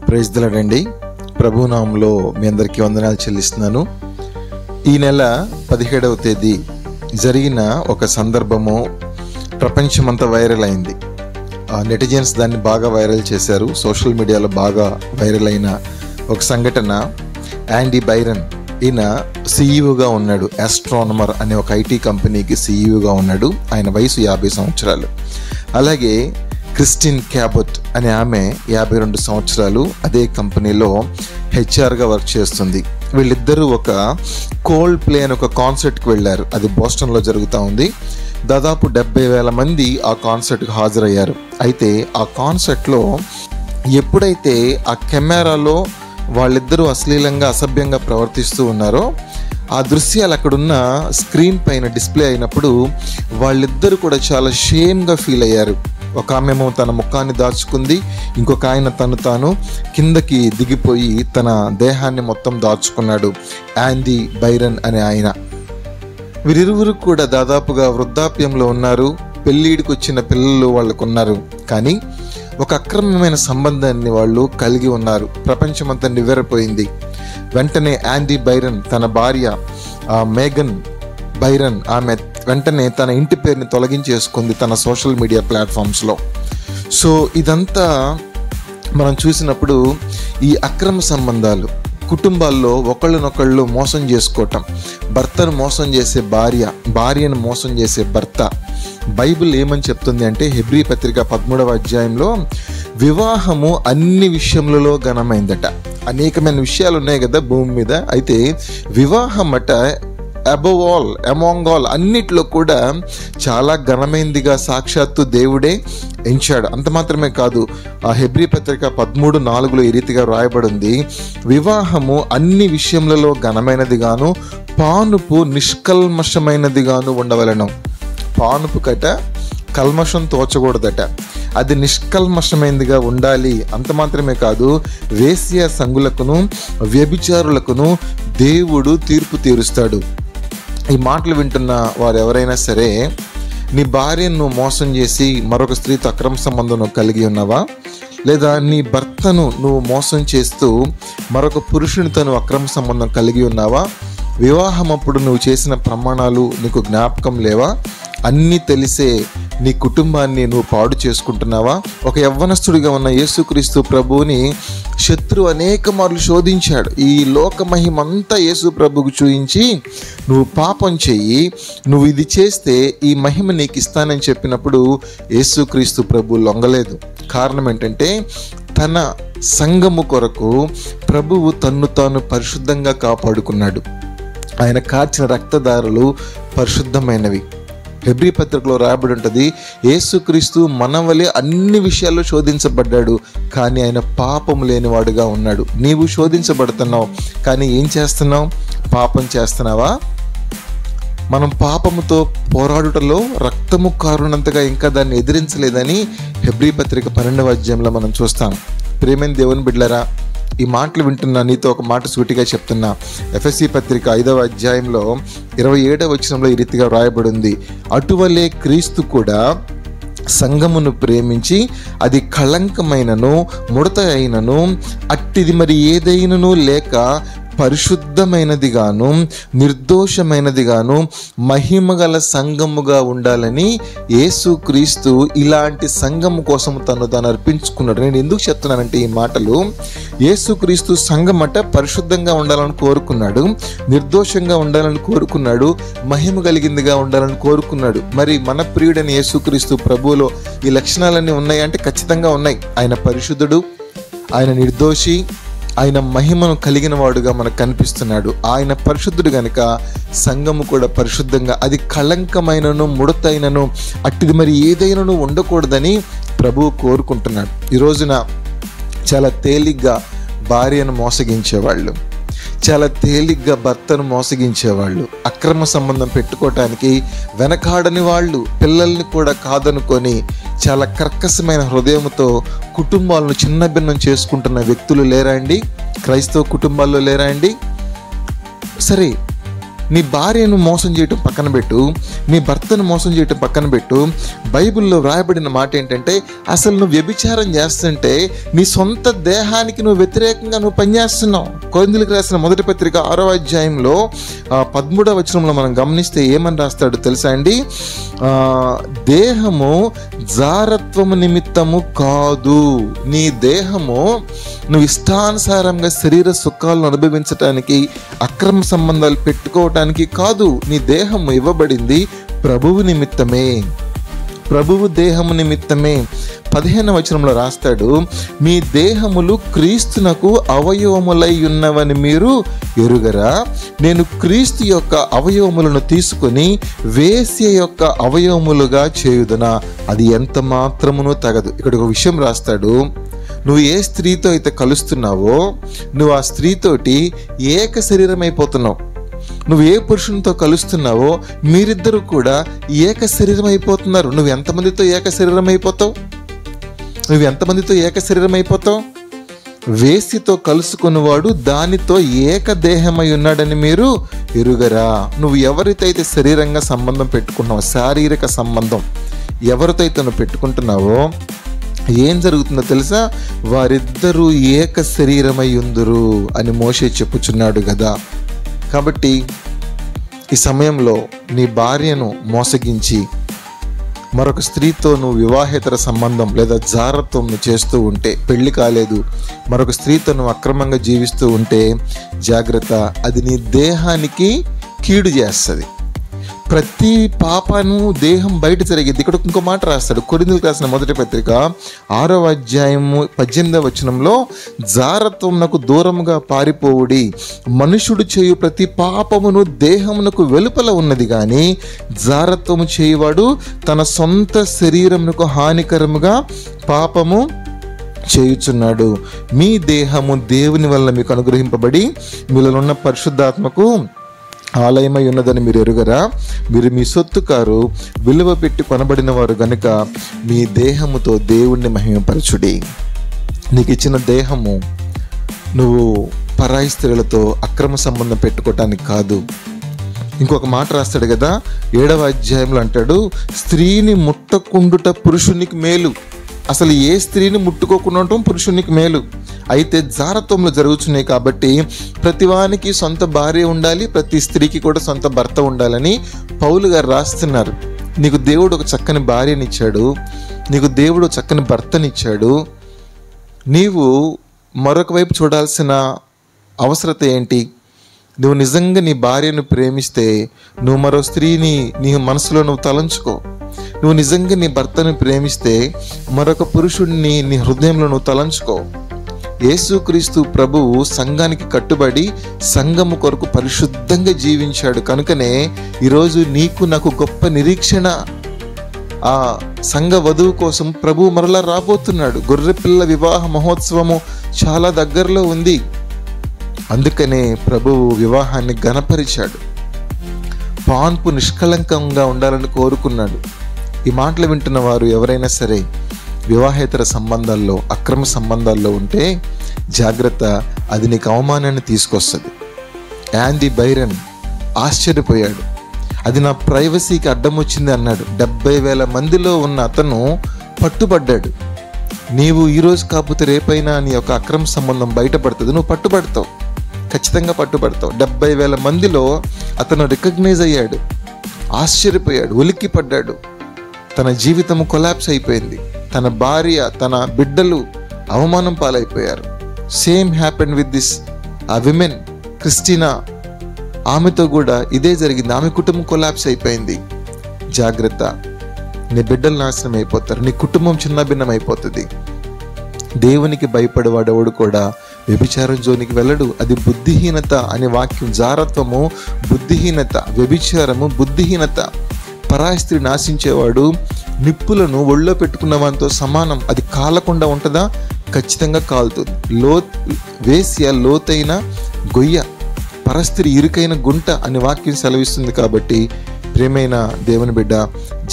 Praise the lord అండి. ప్రభునామంలో మీ అందరికీ వందనాలు చెల్లిస్తున్నాను. ఈ నెల 17వ తేదీ జరిగిన ఒక సందర్భము ప్రపంచమంతా వైరల్ అయింది. నెటిజన్స్ దాన్ని బాగా వైరల్ చేశారు. సోషల్ మీడియాలో బాగా వైరల్ అయిన ఒక సంఘటన, యాండీ బైరన్ ఈయన సీఈఓగా ఉన్నాడు. ఆస్ట్రానమర్ అనే ఒక ఐటీ కంపెనీకి సీఈఓగా ఉన్నాడు. ఆయన వయసు 50 సంవత్సరాలు. అలాగే క్రిస్టిన్ క్యాబట్ అనే ఆమె 52 సంవత్సరాలు అదే కంపెనీలో హెచ్ఆర్గా వర్క్ చేస్తుంది. వీళ్ళిద్దరూ ఒక కోల్డ్ ప్లే అని ఒక కాన్సర్ట్కి వెళ్ళారు. అది బోస్టన్లో జరుగుతూ ఉంది. దాదాపు 70,000 మంది ఆ కాన్సర్ట్కి హాజరయ్యారు. అయితే ఆ కాన్సర్ట్లో ఎప్పుడైతే ఆ కెమెరాలో వాళ్ళిద్దరూ అశ్లీలంగా అసభ్యంగా ప్రవర్తిస్తూ ఉన్నారో ఆ దృశ్యాలు అక్కడున్న స్క్రీన్ పైన డిస్ప్లే అయినప్పుడు వాళ్ళిద్దరూ కూడా చాలా షేమ్గా ఫీల్ అయ్యారు. ఒక ఆమెమో తన ముఖాన్ని దాచుకుంది, ఇంకొక ఆయన తాను కిందకి దిగిపోయి తన దేహాన్ని మొత్తం దాచుకున్నాడు. యాండీ బైరన్ అనే ఆయన. వీరిరువురు కూడా దాదాపుగా వృద్ధాప్యంలో ఉన్నారు. పెళ్ళిడికి వచ్చిన పిల్లలు వాళ్ళకు ఉన్నారు. కానీ ఒక అక్రమమైన సంబంధాన్ని వాళ్ళు కలిగి ఉన్నారు. ప్రపంచమంతా నివ్వెరపోయింది. వెంటనే యాండీ బైరన్ తన భార్య మేగన్ బైరన్ ఆమె వెంటనే తన ఇంటి పేరుని తొలగించేసుకుంది తన సోషల్ మీడియా ప్లాట్ఫామ్స్లో. సో ఇదంతా మనం చూసినప్పుడు ఈ అక్రమ సంబంధాలు, కుటుంబాల్లో ఒకళ్ళనొకళ్ళు మోసం చేసుకోవటం, భర్తను మోసం చేసే భార్యను మోసం చేసే భర్త. బైబిల్ ఏమని చెప్తుంది అంటే హెబ్రీ పత్రిక 13వ అధ్యాయంలో వివాహము అన్ని విషయములలో ఘనమైందట. అనేకమైన విషయాలు ఉన్నాయి కదా భూమి మీద. అయితే వివాహం అట అబవ్ ఆల్, అమాంగ్ ఆల్ అన్నిట్లో కూడా చాలా ఘనమైందిగా సాక్షాత్తు దేవుడే ఎంచాడు. అంత మాత్రమే కాదు, ఆ హెబ్రీ పత్రిక 13:4 ఈ రీతిగా రాయబడింది, వివాహము అన్ని విషయములలో ఘనమైనదిగాను పానుపు నిష్కల్మషమైనదిగాను ఉండవలెను. పానుపు కట కల్మషం తోచకూడదట, అది నిష్కల్మషమైనదిగా ఉండాలి. అంత మాత్రమే కాదు, వేశ్య సంగులకును వ్యభిచారులకును దేవుడు తీర్పు తీరుస్తాడు. ఈ మాటలు వింటున్న వారు ఎవరైనా సరే, నీ భార్యను మోసం చేసి మరొక స్త్రీతో అక్రమ సంబంధం కలిగి ఉన్నావా? లేదా నీ భర్తను నువ్వు మోసం చేస్తూ మరొక పురుషునితో అక్రమ సంబంధం కలిగి ఉన్నావా? వివాహం అప్పుడు నువ్వు చేసిన ప్రమాణాలు నీకు జ్ఞాపకం లేవా? అన్నీ తెలిసే నీ కుటుంబాన్ని నువ్వు పాడు చేసుకుంటున్నావా? ఒక యవ్వనస్తుడిగా ఉన్న యేసుక్రీస్తు ప్రభువుని శత్రువు అనేక మార్లు శోధించాడు. ఈ లోక మహిమంతా యేసు ప్రభువుకు చూయించి, నువ్వు పాపం చెయ్యి, నువ్వు ఇది చేస్తే ఈ మహిమ నీకు ఇస్తానని చెప్పినప్పుడు యేసుక్రీస్తు ప్రభు లొంగలేదు. కారణం ఏంటంటే తన సంఘము కొరకు ప్రభువు తన్ను తాను పరిశుద్ధంగా కాపాడుకున్నాడు. ఆయన కార్చిన రక్తధారలు పరిశుద్ధమైనవి. హెబ్రీ పత్రికలో రాయబడి ఉంటుంది, యేసుక్రీస్తు మన వలె అన్ని విషయాల్లో శోధించబడ్డాడు, కానీ ఆయన పాపం లేనివాడుగా ఉన్నాడు. నీవు శోధించబడుతున్నావు, కానీ ఏం చేస్తున్నావు? పాపం చేస్తున్నావా? మనం పాపముతో పోరాడుటలో రక్తము కారునంతగా ఇంకా దాన్ని ఎదిరించలేదని హెబ్రీ పత్రిక 12వ అధ్యాయంలో మనం చూస్తాం. ప్రేమైన దేవుని బిడ్డలారా, ఈ మాటలు వింటున్నా నీతో ఒక మాట సూటిగా చెప్తున్నా. ఎఫెసీ పత్రిక 5వ అధ్యాయంలో 27వ వచనంలో ఈ రీతిగా వ్రాయబడి ఉంది, అటువలే క్రీస్తు కూడా సంఘమును ప్రేమించి అది కళంకమైనను ముడత అయినను అట్టిది మరి ఏదైనను లేక పరిశుద్ధమైనదిగాను నిర్దోషమైనదిగాను మహిమగల సంఘముగా ఉండాలని యేసుక్రీస్తు ఇలాంటి సంఘము కోసం తను అర్పించుకున్నాడు. నేను ఎందుకు చెప్తున్నానంటే ఈ మాటలు, యేసుక్రీస్తు సంఘమట పరిశుద్ధంగా ఉండాలని కోరుకున్నాడు, నిర్దోషంగా ఉండాలని కోరుకున్నాడు, మహిమ కలిగిందిగా ఉండాలని కోరుకున్నాడు. మరి మన ప్రియుడైన యేసుక్రీస్తు ప్రభువులో ఈ లక్షణాలన్నీ ఉన్నాయి అంటే ఖచ్చితంగా ఉన్నాయి. ఆయన పరిశుద్ధుడు, ఆయన నిర్దోషి, ఆయన మహిమను కలిగిన వాడుగా మనకు కనిపిస్తున్నాడు. ఆయన పరిశుద్ధుడు కనుక సంఘము కూడా పరిశుద్ధంగా, అది కళంకమైనను ముడతైనను అట్టిది మరి ఏదైనాను ఉండకూడదని ప్రభువు కోరుకుంటున్నాడు. ఈ రోజున చాలా తేలిగ్గా భార్యను మోసగించేవాళ్ళు, చాలా తేలిగ్గా భర్తను మోసగించేవాళ్ళు, అక్రమ సంబంధం పెట్టుకోవటానికి వెనకాడని వాళ్ళు, పిల్లల్ని కూడా కాదనుకొని చాలా కర్కశమైన హృదయంతో కుటుంబాలను చిన్న భిన్నం చేసుకుంటున్న వ్యక్తులు లేరా అండి? క్రైస్తవ కుటుంబాల్లో లేరా అండి? సరే, నీ భార్యను మోసం చేయటం పక్కన పెట్టు, నీ భర్తను మోసం చేయటం పక్కన పెట్టు. బైబిల్లో వ్రాయబడిన మాట ఏంటంటే, అసలు నువ్వు వ్యభిచారం చేస్తుంటే నీ సొంత దేహానికి నువ్వు వ్యతిరేకంగా నువ్వు పనిచేస్తున్నావు. కొరింథీయులకు రాసిన మొదటి పత్రిక 6వ అధ్యాయంలో 13వ వచనంలో మనం గమనిస్తే ఏమని రాస్తాడు తెలుసా అండి? దేహము జారత్వము నిమిత్తము కాదు. నీ దేహము నువ్వు ఇష్టానుసారంగా శరీర సుఖాలను అనుభవించటానికి, అక్రమ సంబంధాలు పెట్టుకోవటానికి కాదు. నీ దేహము ఇవ్వబడింది ప్రభువు నిమిత్తమే, ప్రభువు దేహము నిమిత్తమే. 15వ వచనంలో రాస్తాడు, మీ దేహములు క్రీస్తునకు అవయవములై ఉన్నవని మీరు ఎరుగరా? నేను క్రీస్తు యొక్క అవయవములను తీసుకొని వేశ్య యొక్క అవయవములుగా చేయుదునా? అది ఎంత మాత్రమునూ తగదు. ఇక్కడ ఒక విషయం రాస్తాడు, నువ్వు ఏ స్త్రీతో అయితే కలుస్తున్నావో నువ్వు ఆ స్త్రీతోటి ఏక శరీరం అయిపోతున్నావు. నువ్వు ఏ పురుషునితో కలుస్తున్నావో మీరిద్దరూ కూడా ఏక శరీరం అయిపోతున్నారు. నువ్వు ఎంతమందితో ఏక శరీరం అయిపోతావు? వేసితో కలుసుకున్నవాడు దానితో ఏకదేహమై ఉన్నాడని మీరు ఎరుగరా? నువ్వు ఎవరితో అయితే శరీరంగా సంబంధం పెట్టుకున్నావో, శారీరక సంబంధం ఎవరితో అయితే నువ్వు పెట్టుకుంటున్నావో ఏం జరుగుతుందో తెలుసా? వారిద్దరూ ఏక శరీరమై ఉందురు అని మోషే చెప్పుచున్నాడు కదా. కాబట్టి ఈ సమయంలో నీ భార్యను మోసగించి మరొక స్త్రీతో నువ్వు వివాహేతర సంబంధం లేదా జారత్వం చేస్తూ ఉంటే, పెళ్లి కాలేదు, మరొక స్త్రీతో నువ్వు అక్రమంగా జీవిస్తూ ఉంటే జాగ్రత్త. అది నీ దేహానికి కీడు చేస్తుంది. ప్రతి పాపను దేహం బయట జరిగేది. ఇక్కడ ఇంకో మాట రాస్తాడు, కొరింథీయులకు రాసిన మొదటి పత్రిక 6వ అధ్యాయము 18వ వచనంలో, జారత్వమునకు దూరముగా పారిపోవుడి, మనుషుడు చేయు ప్రతి పాపమును దేహమునకు వెలుపల ఉన్నది కానీ జారత్వము చేయువాడు తన సొంత శరీరమునకు హానికరముగా పాపము చేయుచున్నాడు. మీ దేహము దేవుని వల్ల మీకు అనుగ్రహింపబడి మీలో ఉన్న పరిశుద్ధాత్మకు ఆలయమై ఉన్నదని మీరు ఎరుగరా? మీరు మీ సొత్తు కారు, విలువ పెట్టి కొనబడిన వారు గనుక మీ దేహముతో దేవుణ్ణి మహిమపరచుడి. నీకు ఇచ్చిన దేహము నువ్వు పరాయి స్త్రీలతో అక్రమ సంబంధం పెట్టుకోవటానికి కాదు. ఇంకొక మాట రాస్తాడు కదా, 7వ అధ్యాయంలో అంటాడు, స్త్రీని ముట్టకుండుట పురుషునికి మేలు. అసలు ఏ స్త్రీని ముట్టుకోకుండా ఉండటం పురుషునికి మేలు. అయితే జారత్వంలో జరుగుతున్నాయి కాబట్టి ప్రతివానికి సొంత భార్య ఉండాలి, ప్రతి స్త్రీకి కూడా సొంత భర్త ఉండాలని పౌలు గారు రాస్తున్నారు. నీకు దేవుడు ఒక చక్కని భార్యనిచ్చాడు, నీకు దేవుడు చక్కని భర్తనిచ్చాడు. నీవు మరొక వైపు చూడాల్సిన అవసరత ఏంటి? నువ్వు నిజంగా నీ భార్యను ప్రేమిస్తే నువ్వు మరో స్త్రీని నీ మనసులో నువ్వు తలంచుకో. నువ్వు నిజంగా నీ భర్తను ప్రేమిస్తే మరొక పురుషుడిని నీ హృదయంలో నువ్వు తలంచుకో. యేసుక్రీస్తు ప్రభువు సంఘానికి కట్టుబడి సంఘము కొరకు పరిశుద్ధంగా జీవించాడు. కనుకనే ఈరోజు నీకు నాకు గొప్ప నిరీక్షణ. ఆ సంఘ వధువు కోసం ప్రభువు మరలా రాబోతున్నాడు. గొర్రెపిల్ల వివాహ మహోత్సవము చాలా దగ్గరలో ఉంది. అందుకనే ప్రభువు వివాహాన్ని ఘనపరిచాడు. పాన్పు నిష్కళంకంగా ఉండాలని కోరుకున్నాడు. ఈ మాటలు వింటున్న వారు ఎవరైనా సరే వివాహేతర సంబంధాల్లో, అక్రమ సంబంధాల్లో ఉంటే జాగ్రత్త, అది నీకు అవమానాన్ని తీసుకొస్తుంది. యాండీ బైరన్ ఆశ్చర్యపోయాడు. అది నా ప్రైవసీకి అడ్డం వచ్చింది అన్నాడు. 70,000 మందిలో ఉన్న అతను పట్టుబడ్డాడు. నీవు ఈరోజు కాకపోతే రేపైనా నీ యొక్క అక్రమ సంబంధం బయటపడుతుంది. నువ్వు పట్టుబడతావు, ఖచ్చితంగా పట్టుబడతావు. 70,000 మందిలో అతను రికగ్నైజ్ అయ్యాడు, ఆశ్చర్యపోయాడు, ఉలిక్కి పడ్డాడు. తన జీవితం కొలాప్స్ అయిపోయింది. తన భార్య, తన బిడ్డలు అవమానం పాలైపోయారు. Same happened with this women Christina. ఆమెతో కూడా ఇదే జరిగింది. ఆమె కుటుంబం కొలాప్స్ అయిపోయింది. జాగ్రత్త, నీ బిడ్డలు నాశనం అయిపోతారు, నీ కుటుంబం చిన్నభిన్నం అయిపోతుంది. దేవునికి భయపడేవాడెవడు కూడా వ్యభిచారం జోనికి వెళ్ళడు. అది బుద్ధిహీనత అనే వాక్యం. జారత్వము బుద్ధిహీనత, వ్యభిచారము బుద్ధిహీనత. పరాయి స్త్రీ నాశించేవాడు నిప్పులను ఒళ్ళో పెట్టుకున్న వానితో సమానం. అది కాలకుండా ఉంటుందా? ఖచ్చితంగా కాలుతుంది. వేశ్య లోతైన గొయ్య, పరస్త్రీ ఇరుకైన గుంట అని వాక్యం సెలవిస్తుంది. కాబట్టి ప్రియమైన దేవుని బిడ్డ,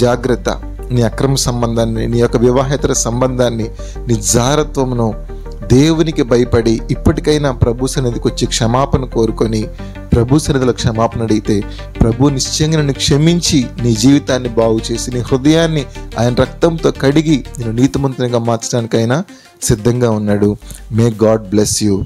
జాగ్రత్త. నీ అక్రమ సంబంధాన్ని, నీ యొక్క వివాహేతర సంబంధాన్ని, నీ జారత్వమును దేవునికి భయపడి ఇప్పటికైనా ప్రభు సన్నిధికి వచ్చి క్షమాపణ కోరుకొని ప్రభు సన్నిధిలో క్షమాపణ అడిగితే ప్రభు నిశ్చయంగా నిన్ను క్షమించి నీ జీవితాన్ని బాగు చేసి నీ హృదయాన్ని ఆయన రక్తంతో కడిగి నేను నీతిమంతునిగా మార్చడానికైనా సిద్ధంగా ఉన్నాడు. May God bless you.